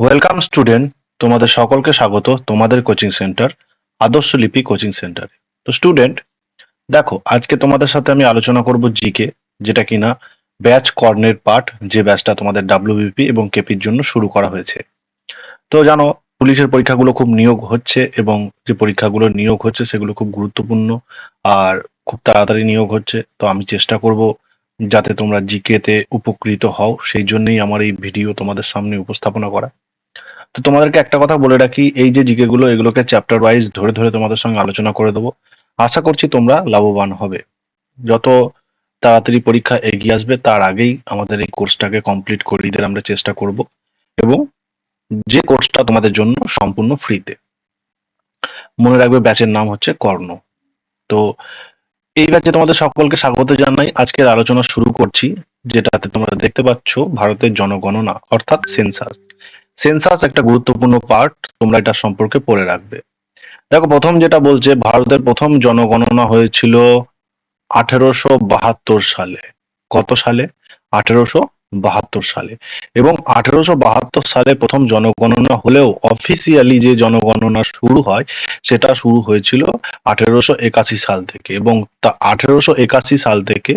Welcome student, তোমাদের সকলকে স্বাগত তোমাদের কোচিং সেন্টার আদর্শ লিপি কোচিং সেন্টারে। তো স্টুডেন্ট, দেখো আজকে তোমাদের সাথে আমি আলোচনা করব জিকে, যেটা কিনা ব্যাচ কর্নের পার্ট, যে ব্যাচটা তোমাদের ডাব্লিউবিপি এবং কেপির জন্য শুরু করা হয়েছে। তো জানো, পুলিশের পরীক্ষাগুলো খুব নিয়োগ হচ্ছে এবং যে পরীক্ষাগুলো নিয়োগ হচ্ছে সেগুলো খুব গুরুত্বপূর্ণ আর খুব তাড়াতাড়ি নিয়োগ হচ্ছে। তো আমি চেষ্টা করব যাতে তোমরা জিকে তে উপকৃত হও, সেই জন্যই আমার এই ভিডিও তোমাদের সামনে উপস্থাপনা করা। তো তোমাদেরকে একটা কথা বলে রাখি, এই যে জিকে গুলো এগুলোকে চ্যাপ্টার ওয়াইজ ধরে ধরে তোমাদের সঙ্গে আলোচনা করে দেবো। আশা করছি তোমরা লাভবান হবে। যত তাড়াতাড়ি পরীক্ষা এগিয়ে আসবে তার আগেই আমাদের এই কোর্সটাকে কমপ্লিট করিয়ে দেওয়ার আমরা চেষ্টা করব, এবং যে কোর্সটা তোমাদের জন্য সম্পূর্ণ ফ্রিতে। মনে রাখবে ব্যাচের নাম হচ্ছে কর্ণ। তো এই ব্যাচে তোমাদের সকলকে স্বাগত জানাই। আজকের আলোচনা শুরু করছি, যেটাতে তোমরা দেখতে পাচ্ছ ভারতের জনগণনা অর্থাৎ সেন্সাস। সেন্সাস একটা গুরুত্বপূর্ণ পার্ট, তোমরা এটা সম্পর্কে পড়ে রাখবে। দেখো, প্রথম যেটা বলছে, ভারতের প্রথম জনগণনা হয়েছিল 1872 সালে। কত সালে? 1872 সালে। এবং 1872 সালে প্রথম জনগণনা হলেও অফিসিয়ালি যে জনগণনা শুরু হয় সেটা শুরু হয়েছিল 1881 সাল থেকে, এবং তা 1881 সাল থেকে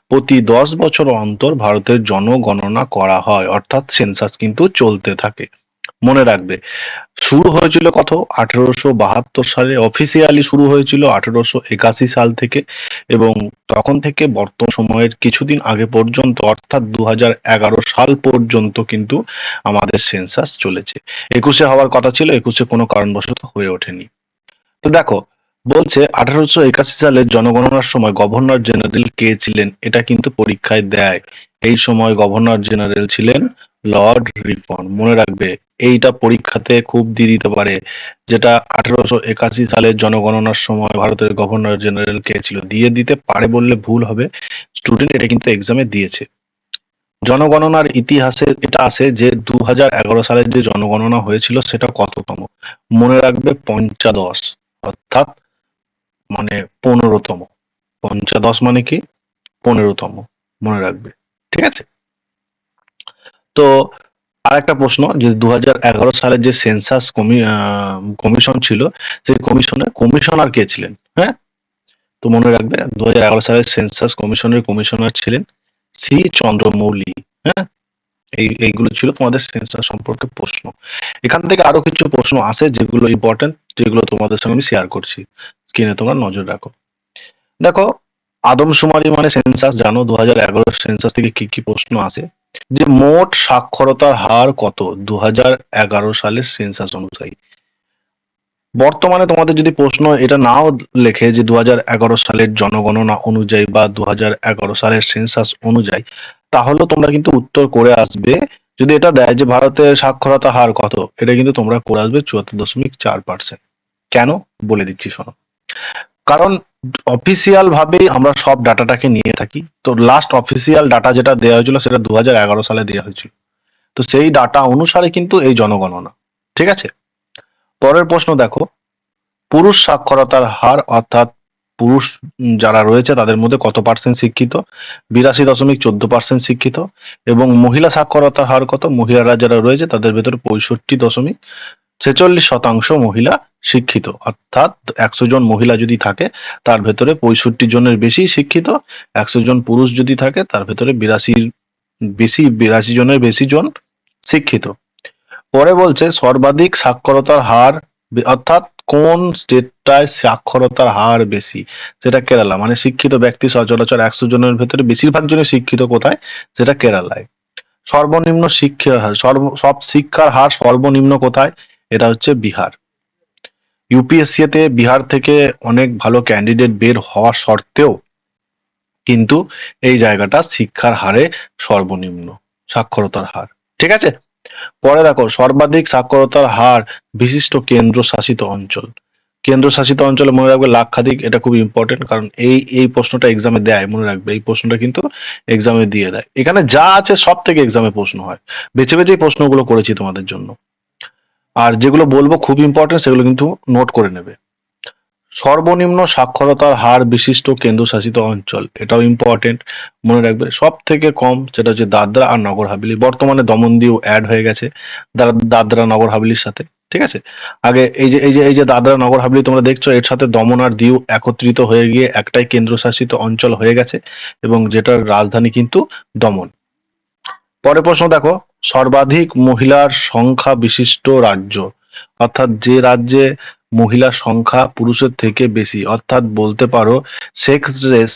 প্রতি 10 বছর অন্তর ভারতের জনগণনা করা হয়, অর্থাৎ সেন্সাস কিন্তু চলতে থাকে। মনে রাখবে, শুরু হয়েছিল কত? 1872 সালে। অফিসিয়ালি শুরু হয়েছিল 1881 সাল থেকে, এবং তখন থেকে বর্তমান সময়ের কিছুদিন আগে পর্যন্ত অর্থাৎ 2011 সাল পর্যন্ত কিন্তু আমাদের সেন্সাস চলেছে। 21-এ হওয়ার কথা ছিল, 21-এ কোনো কারণবশত হয়ে ওঠেনি। তো দেখো, বলছে 1881 সালে জনগণনার সময় গভর্নর জেনারেল কে ছিলেন, এটা কিন্তু পরীক্ষায় দেয়। এই সময় গভর্নর জেনারেল ছিলেন লর্ড রিপন। মনে রাখবে, এইটা পরীক্ষাতে খুব দিয়ে দিতে পারে, যেটা 1881 সালের জনগণনার সময় ভারতের গভর্নর জেনারেল কে ছিল। দিয়ে দিতে পারে বললে ভুল হবে, স্টুডেন্ট এটা কিন্তু এক্সামে দিয়েছে। জনগণনার ইতিহাসে এটা আছে যে 2011 সালের যে জনগণনা হয়েছিল সেটা কততম? মনে রাখবে, পঞ্চাদশ, অর্থাৎ মানে 15তম। পঞ্চাদশ মানে কি? 15তম। মনে রাখবে, ঠিক আছে? তো আরেকটা প্রশ্ন, যে 2011 সালের যে সেন্সাস কমিশন ছিল, সেই কমিশনের কমিশনার কে ছিলেন? হ্যাঁ, তো মনে রাখবে 2011 সালের সেন্সাস কমিশনের কমিশনার ছিলেন সি চন্দ্রমৌলি। হ্যাঁ, এইগুলো ছিল তোমাদের সেন্সাস সম্পর্কে প্রশ্ন। এখান থেকে আরো কিছু প্রশ্ন আছে যেগুলো ইম্পর্টেন্ট, যেগুলো তোমাদের সঙ্গে আমি শেয়ার করছি। স্ক্রিনে তোমরা নজর রাখো। দেখো, আদমশুমারি মানে সেন্সাস জানো। 2011 সেন্সাস থেকে কি কি প্রশ্ন আসে? যে মোট সাক্ষরতার হার কত 2011 সালের সেন্সাস অনুযায়ী? বর্তমানে তোমাদের যদি প্রশ্ন এটা নাও লেখে যে 2011 সালের জনগণনা অনুযায়ী বা 2011 সালের সেন্সাস অনুযায়ী, তাহলেও তোমরা কিন্তু উত্তর করে আসবে। যদি এটা দেয় যে ভারতের সাক্ষরতা হার কত, এটা কিন্তু তোমরা করে আসবে 74.4%। কেন? বলে দিচ্ছি, শোনো। কারণ অফিসিয়াল ভাবেই আমরা সব ডাটাটাকে নিয়ে থাকি। তো লাস্ট অফিসিয়াল ডাটা যেটা দেওয়া হয়েছিল সেটা 2011 সালে দেওয়া হয়েছিল। তো সেই ডাটা অনুসারে কিন্তু এই জনগণনা, ঠিক আছে? পরের প্রশ্ন দেখো, পুরুষ সাক্ষরতার হার অর্থাৎ পুরুষ যারা রয়েছে তাদের মধ্যে কত পার্সেন্ট শিক্ষিত? 82.14% শিক্ষিত। এবং মহিলা সাক্ষরতার হার কত? মহিলারা যারা রয়েছে তাদের ভেতরে 65.46% মহিলা শিক্ষিত। অর্থাৎ 100 জন মহিলা যদি থাকে তার ভেতরে 65 জনের বেশি শিক্ষিত। 100 জন পুরুষ যদি থাকে তার ভেতরে 82 জনের বেশি জন শিক্ষিত। পরে বলছে সর্বাধিক সাক্ষরতার হার, অর্থাৎ কোন স্টেটটায় সাক্ষরতার হার বেশি? সেটা কেরালা। মানে শিক্ষিত ব্যক্তি সচরাচর 100 জনের ভেতরে বেশিরভাগ জনই শিক্ষিত কোথায়? সেটা কেরালায়। সর্বনিম্ন শিক্ষার হার, সব শিক্ষার হার সর্বনিম্ন কোথায়? এটা হচ্ছে বিহার। ইউপিএসসি তে বিহার থেকে অনেক ভালো ক্যান্ডিডেট বের হওয়া সত্ত্বেও কিন্তু এই জায়গাটা শিক্ষার হারে সর্বনিম্ন, সাক্ষরতার হার। ঠিক আছে? পরে দেখো, সর্বাধিক সাক্ষরতার হার বিশিষ্ট কেন্দ্রশাসিত অঞ্চল। কেন্দ্রশাসিত অঞ্চলে মনে রাখবে লাক্ষাদ্বীপ। এটা খুব ইম্পর্টেন্ট, কারণ এই প্রশ্নটা এক্সামে দেয়। মনে রাখবে, এই প্রশ্নটা কিন্তু এক্সামে দিয়ে দেয়। এখানে যা আছে সব থেকে এক্সামে প্রশ্ন হয়। বেছে বেছে এই প্রশ্নগুলো করেছি তোমাদের জন্য। আর যেগুলো বলবো খুব ইম্পর্টেন্ট, সেগুলো কিন্তু নোট করে নেবে। সর্বনিম্ন সাক্ষরতার হার বিশিষ্ট কেন্দ্রশাসিত অঞ্চল, এটাও ইম্পর্টেন্ট, মনে রাখবে। সব থেকে কম সেটা হচ্ছে দাদরা আর নগর হাভেলি। বর্তমানে দমন দিউ অ্যাড হয়ে গেছে দাদরা নগর হাভেলির সাথে, ঠিক আছে। আগে এই যে দাদরা নগর হাভেলি তোমরা দেখছো, এর সাথে দমন আর দিউ একত্রিত হয়ে গিয়ে একটাই কেন্দ্রশাসিত অঞ্চল হয়ে গেছে, এবং যেটার রাজধানী কিন্তু দমন। পরের প্রশ্ন দেখো, সর্বাধিক মহিলার সংখ্যা বিশিষ্ট রাজ্য, অর্থাৎ যে রাজ্যে মহিলার সংখ্যা পুরুষের থেকে বেশি, অর্থাৎ বলতে পারো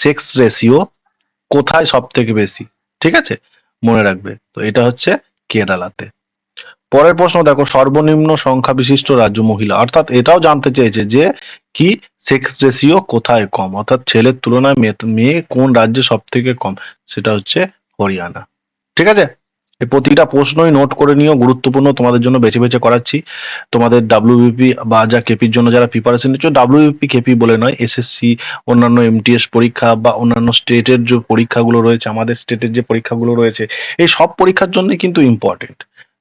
সেক্স রেশিও কোথায় সব থেকে বেশি, ঠিক আছে, মনে রাখবে। তো এটা হচ্ছে কেরালাতে। পরের প্রশ্ন দেখো, সর্বনিম্ন সংখ্যা বিশিষ্ট রাজ্য মহিলা, অর্থাৎ এটাও জানতে চেয়েছে যে কি সেক্স রেশিও কোথায় কম, অর্থাৎ ছেলের তুলনায় মেয়ে কোন রাজ্যে সব থেকে কম, সেটা হচ্ছে হরিয়ানা, ঠিক আছে। এই প্রতিটা প্রশ্নই নোট করে নিও, গুরুত্বপূর্ণ, তোমাদের জন্য বেছে বেছে করাচ্ছি। তোমাদের ডাব্লিউবিপি বা যা কেপির জন্য যারা প্রিপারেশন নিচ্ছ, ডাব্লিউবিপি কেপি বলে নয়, এসএসসি, অন্যান্য এমটিএস পরীক্ষা বা অন্যান্য স্টেটের যে পরীক্ষাগুলো রয়েছে, আমাদের স্টেটের যে পরীক্ষাগুলো রয়েছে, এই সব পরীক্ষার জন্য কিন্তু ইম্পর্টেন্ট,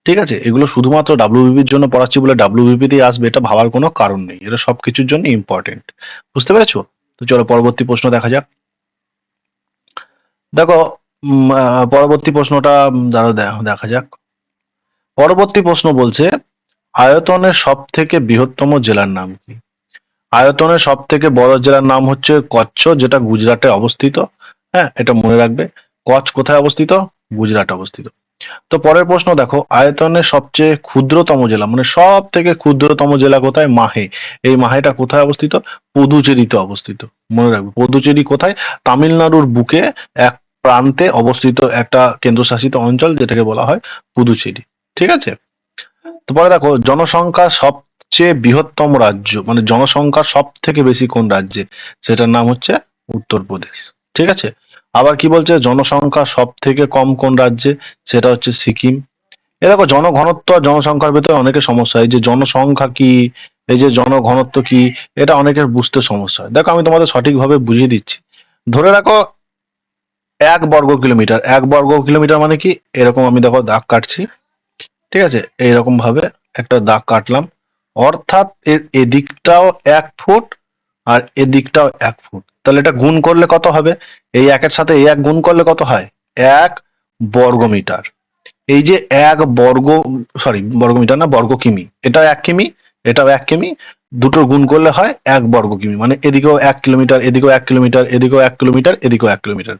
ঠিক আছে। এগুলো শুধুমাত্র ডাব্লিউবিপির জন্য পড়াচ্ছি বলে ডাব্লিউবিপিতেই আসবে এটা ভাবার কোনো কারণ নেই, এটা সবকিছুর জন্য ইম্পর্টেন্ট, বুঝতে পেরেছো? তো চলো পরবর্তী প্রশ্ন দেখা যাক। দেখো, পরবর্তী প্রশ্নটা দেখা যাক। পরবর্তী প্রশ্ন বলছে, আয়তনের সব থেকে বৃহত্তম জেলার নাম কি? আয়তনের সব থেকে বড় জেলার নাম হচ্ছে কচ্ছ, যেটা গুজরাটে অবস্থিত। হ্যাঁ, এটা মনে রাখবে। কচ্ছ কোথায় অবস্থিত? গুজরাটে অবস্থিত। তো পরের প্রশ্ন দেখো, আয়তনের সবচেয়ে ক্ষুদ্রতম জেলা, মানে সব থেকে ক্ষুদ্রতম জেলা কোথায়? মাহে। এই মাহেটা কোথায় অবস্থিত? পুদুচেরিতে অবস্থিত, মনে রাখবে। পুদুচেরি কোথায়? তামিলনাড়ুর বুকে এক প্রান্তে অবস্থিত একটা কেন্দ্রশাসিত অঞ্চল, যেটাকে বলা হয় পুদুচেরি, ঠিক আছে। তো পরে দেখো, জনসংখ্যা সবচেয়ে বৃহত্তম রাজ্য, মানে জনসংখ্যা সব থেকে বেশি কোন রাজ্যে? সেটার নাম হচ্ছে উত্তরপ্রদেশ, ঠিক আছে। আবার কি বলছে, জনসংখ্যা সব থেকে কম কোন রাজ্যে? সেটা হচ্ছে সিকিম। এ দেখো, জনঘনত্ব আর জনসংখ্যার ভেতরে অনেকের সমস্যা হয়। এই যে জনসংখ্যা কি, এই যে জনঘনত্ব কি, এটা অনেকের বুঝতে সমস্যা হয়। দেখো, আমি তোমাদের সঠিকভাবে বুঝিয়ে দিচ্ছি। ধরে রাখো 1 বর্গ কিলোমিটার, 1 বর্গ কিলোমিটার মানে কি, এরকম আমি দেখো দাগ কাটছি, ঠিক আছে, এইরকম ভাবে একটা দাগ কাটলাম, অর্থাৎ এর এদিকটাও 1 ফুট আর এদিকটাও 1 ফুট, তাহলে এটা গুণ করলে কত হবে? এই একের সাথে এই এক গুণ করলে কত হয়? 1 বর্গমিটার। এই যে 1 বর্গমিটার না, বর্গ কিমি, এটাও 1 কিমি, এটাও 1 কিমি, দুটো গুণ করলে হয় 1 বর্গ কিমি, মানে এদিকেও 1 কিলোমিটার, এদিকেও 1 কিলোমিটার, এদিকেও 1 কিলোমিটার, এদিকেও 1 কিলোমিটার,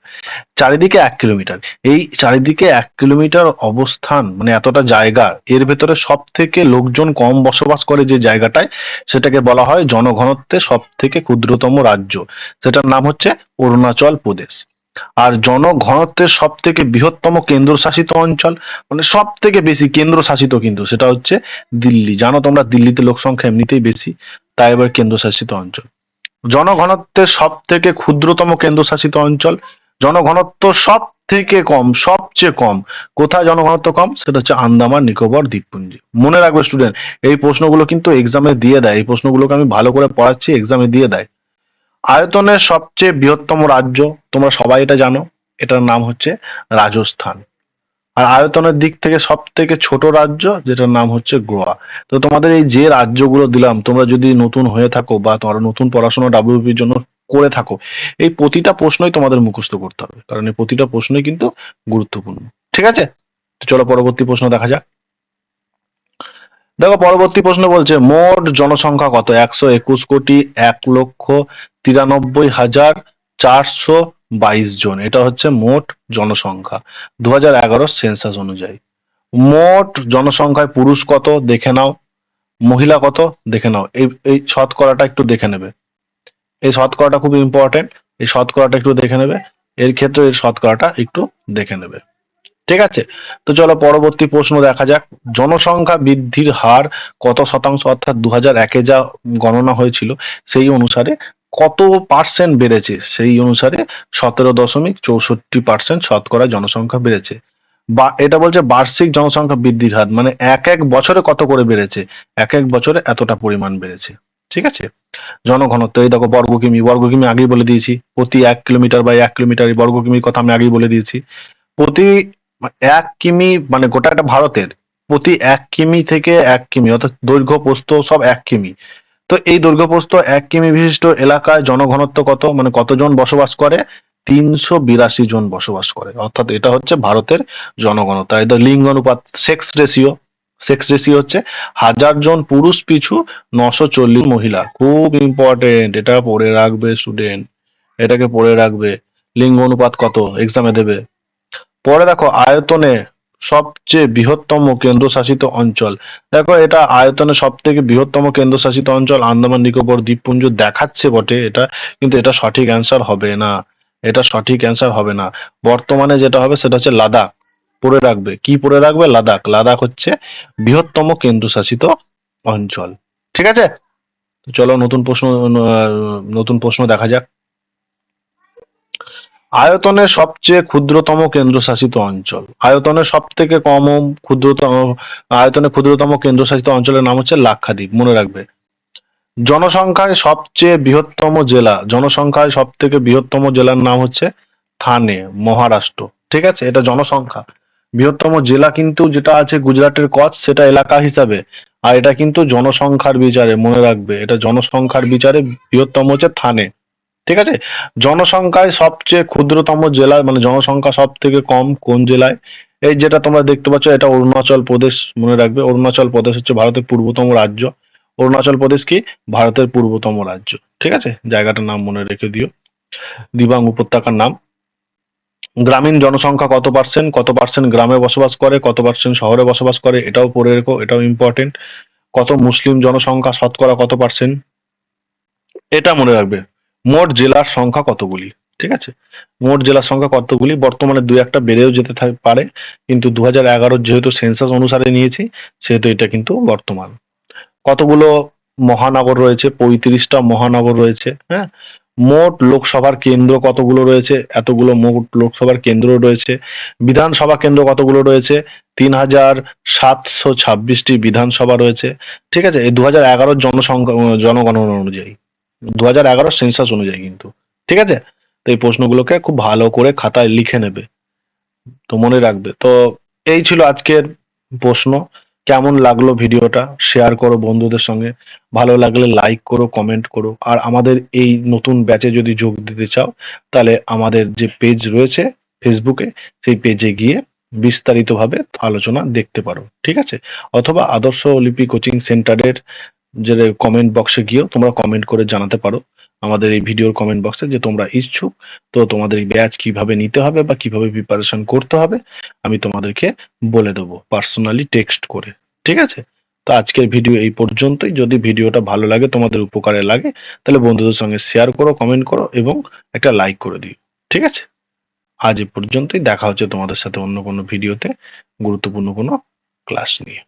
চারিদিকে 1 কিলোমিটার। এই চারিদিকে 1 কিলোমিটার অবস্থান, মানে এতটা জায়গা, এর ভেতরে সব থেকে লোকজন কম বসবাস করে যে জায়গাটায়, সেটাকে বলা হয় জনঘনত্বে সব থেকে ক্ষুদ্রতম রাজ্য, সেটার নাম হচ্ছে অরুণাচল প্রদেশ। আর জনঘনত্বের সব থেকে বৃহত্তম কেন্দ্রশাসিত অঞ্চল, মানে সব থেকে বেশি কেন্দ্রশাসিত, কিন্তু সেটা হচ্ছে দিল্লি। জানো তোমরা, দিল্লিতে লোক সংখ্যা এমনিতেই বেশি, তাই এবার কেন্দ্রশাসিত অঞ্চল। জনঘনত্বের সব থেকে ক্ষুদ্রতম কেন্দ্রশাসিত অঞ্চল, জনঘনত্ব সব থেকে কম, সবচেয়ে কম, কোথায় জনঘনত্ব কম? সেটা হচ্ছে আন্দামান নিকোবর দ্বীপপুঞ্জে। মনে রাখবে স্টুডেন্ট, এই প্রশ্নগুলো কিন্তু এক্সামে দিয়ে দেয়, এই প্রশ্নগুলোকে আমি ভালো করে পড়াচ্ছি, এক্সামে দিয়ে দেয়। আয়তনের সবচেয়ে বৃহত্তম রাজ্য, তোমরা সবাই এটা জানো, এটার নাম হচ্ছে রাজস্থান। আর আয়তনের দিক থেকে সব থেকে ছোট রাজ্য, যেটার নাম হচ্ছে গোয়া। তো তোমাদের এই যে রাজ্যগুলো দিলাম, তোমরা যদি নতুন হয়ে থাকো বা তোমরা নতুন পড়াশোনা ডাব্লিউবির জন্য করে থাকো, এই প্রতিটা প্রশ্নই তোমাদের মুখস্থ করতে হবে, কারণ এই প্রতিটা প্রশ্নই কিন্তু গুরুত্বপূর্ণ, ঠিক আছে। তো চলো পরবর্তী প্রশ্ন দেখা যাক। দেখো, পরবর্তী প্রশ্ন বলছে, মোট জনসংখ্যা কত? 121 কোটি 1,93,422 জন, এটা হচ্ছে মোট জনসংখ্যা 2011 সেন্সাস অনুযায়ী। মোট জনসংখ্যায় পুরুষ কত দেখে নাও, মহিলা কত দেখে নাও, এই এই শতকরাটা একটু দেখে নেবে। এই শতকরাটা খুব ইম্পর্টেন্ট, এই শতকরাটা একটু দেখে নেবে, এর ক্ষেত্রে এই শতকরাটা একটু দেখে নেবে, ঠিক আছে। তো চলো পরবর্তী প্রশ্ন দেখা যাক। জনসংখ্যা বৃদ্ধির হার কত শতাংশ, অর্থাৎ 2001-এ যা গণনা হয়েছিল সেই অনুসারে কত পার্সেন্ট বেড়েছে? সেই অনুসারে 17.64% শতকরা জনসংখ্যা বেড়েছে। বা এটা বলছে বার্ষিক জনসংখ্যা বৃদ্ধির হার, মানে এক এক বছরে কত করে বেড়েছে, এক এক বছরে এতটা পরিমাণ বেড়েছে, ঠিক আছে। জনঘনত্ব, এই দেখো বর্গকিমি, বর্গকিমি আগেই বলে দিয়েছি, প্রতি 1 কিলোমিটার বা 1 কিলোমিটার, এই বর্গকিমির কথা আমি আগেই বলে দিয়েছি। প্রতি 1 কিমি, মানে গোটা একটা ভারতের প্রতি 1 কিমি থেকে 1 কিমি, অর্থাৎ দৈর্ঘ্য প্রস্থ সব 1 কিমি, তো এই দৈর্ঘ্যপ্রস্থ 1 কিমি বিশিষ্ট এলাকায় জনঘনত্ব কত, মানে কতজন বসবাস করে? 382 জন বসবাস করে, অর্থাৎ এটা হচ্ছে ভারতের জনঘনতা। এটা লিঙ্গ অনুপাত, সেক্স রেশিও হচ্ছে 1000 জন পুরুষ পিছু 940 মহিলা। খুব ইম্পর্টেন্ট, এটা পড়ে রাখবে স্টুডেন্ট, এটাকে পড়ে রাখবে। লিঙ্গ অনুপাত কত, এক্সামে দেবে। পরে দেখো আয়তনে সবচেয়ে বৃহত্তম কেন্দ্রশাসিত অঞ্চল। দেখো এটা আয়তনে সব থেকে বৃহত্তম কেন্দ্রশাসিত অঞ্চল আন্দামান নিকোবর দ্বীপপুঞ্জ দেখাচ্ছে বটে এটা, কিন্তু এটা সঠিক অ্যান্সার হবে না। এটা সঠিক অ্যান্সার হবে না। বর্তমানে যেটা হবে সেটা হচ্ছে লাদাখ। পড়ে রাখবে, কি পড়ে রাখবে? লাদাখ। লাদাখ হচ্ছে বৃহত্তম কেন্দ্রশাসিত অঞ্চল। ঠিক আছে, তো চলো নতুন প্রশ্ন দেখা যাক। আয়তনে সবচেয়ে ক্ষুদ্রতম কেন্দ্রশাসিত অঞ্চল, আয়তনে সব থেকে কম ক্ষুদ্রতম, আয়তনে ক্ষুদ্রতম কেন্দ্রশাসিত অঞ্চলের নাম হচ্ছে লাক্ষাদ্বীপ, মনে রাখবে। জনসংখ্যায় সবচেয়ে বৃহত্তম জেলা, জনসংখ্যায় সব থেকে বৃহত্তম জেলার নাম হচ্ছে থানে, মহারাষ্ট্র। ঠিক আছে, এটা জনসংখ্যা। বৃহত্তম জেলা কিন্তু যেটা আছে গুজরাটের কচ্ছ, সেটা এলাকা হিসাবে, আর এটা কিন্তু জনসংখ্যার বিচারে, মনে রাখবে এটা জনসংখ্যার বিচারে বৃহত্তম হচ্ছে থানে। ঠিক আছে, জনসংখ্যায় সবচেয়ে ক্ষুদ্রতম জেলা, মানে জনসংখ্যা সব থেকে কম কোন জেলায়? এই যেটা তোমরা দেখতে পাচ্ছ এটা অরুণাচল প্রদেশ, মনে রাখবে অরুণাচল প্রদেশ হচ্ছে ভারতের পূর্বতম রাজ্য। অরুণাচল প্রদেশ কি ভারতের পূর্বতম রাজ্য। ঠিক আছে, জায়গাটার নাম মনে রেখে দিও, দিবাং উপত্যকার নাম। গ্রামীণ জনসংখ্যা কত পার্সেন্ট গ্রামে বসবাস করে, কত পার্সেন্ট শহরে বসবাস করে, এটাও পড়ে রেখো, এটাও ইম্পর্টেন্ট। কত মুসলিম জনসংখ্যা, শতকরা কত পার্সেন্ট, এটা মনে রাখবে। মোট জেলার সংখ্যা কতগুলি? ঠিক আছে, মোট জেলার সংখ্যা কতগুলি? বর্তমানে দুই একটা বেড়েও যেতে পারে, কিন্তু 2011 যেহেতু সেন্সাস অনুসারে নিয়েছি, সেহেতু এটা কিন্তু বর্তমান। কতগুলো মহানগর রয়েছে? 35টা মহানগর রয়েছে। হ্যাঁ, মোট লোকসভার কেন্দ্র কতগুলো রয়েছে? এতগুলো মোট লোকসভার কেন্দ্র রয়েছে। বিধানসভা কেন্দ্র কতগুলো রয়েছে? 3726টি বিধানসভা রয়েছে। ঠিক আছে, এই 2011 জনসংখ্যা জনগণনা অনুযায়ী, 2011 সেন্সাস অনুযায়ী কিন্তু। ঠিক আছে, তো এই প্রশ্নগুলোকে খুব ভালো করে খাতায় লিখে নেবে, তো মনে রাখবে। তো এই ছিল আজকের প্রশ্ন। কেমন লাগলো ভিডিওটা? শেয়ার করো বন্ধুদের সঙ্গে, ভালো লাগলে লাইক করো, কমেন্ট করো। আর আমাদের এই নতুন ব্যাচে যদি যোগ দিতে চাও, তাহলে আমাদের যে পেজ রয়েছে ফেসবুকে, সেই পেজে গিয়ে বিস্তারিতভাবে আলোচনা দেখতে পারো। ঠিক আছে, অথবা আদর্শ লিপি কোচিং সেন্টারের যে কমেন্ট বক্সে গিয়েও তোমরা কমেন্ট করে জানাতে পারো আমাদের এই ভিডিওর কমেন্ট বক্সে, যে তোমরা ইচ্ছুক, তো তোমাদের এই ব্যাচ কিভাবে নিতে হবে বা কিভাবে প্রিপারেশন করতে হবে আমি তোমাদেরকে বলে দেবো পার্সোনালি টেক্সট করে। ঠিক আছে, তো আজকের ভিডিও এই পর্যন্তই। যদি ভিডিওটা ভালো লাগে, তোমাদের উপকারে লাগে, তাহলে বন্ধুদের সঙ্গে শেয়ার করো, কমেন্ট করো এবং একটা লাইক করে দিও। ঠিক আছে, আজ এ পর্যন্তই। দেখা হচ্ছে তোমাদের সাথে অন্য কোনো ভিডিওতে গুরুত্বপূর্ণ কোনো ক্লাস নিয়ে।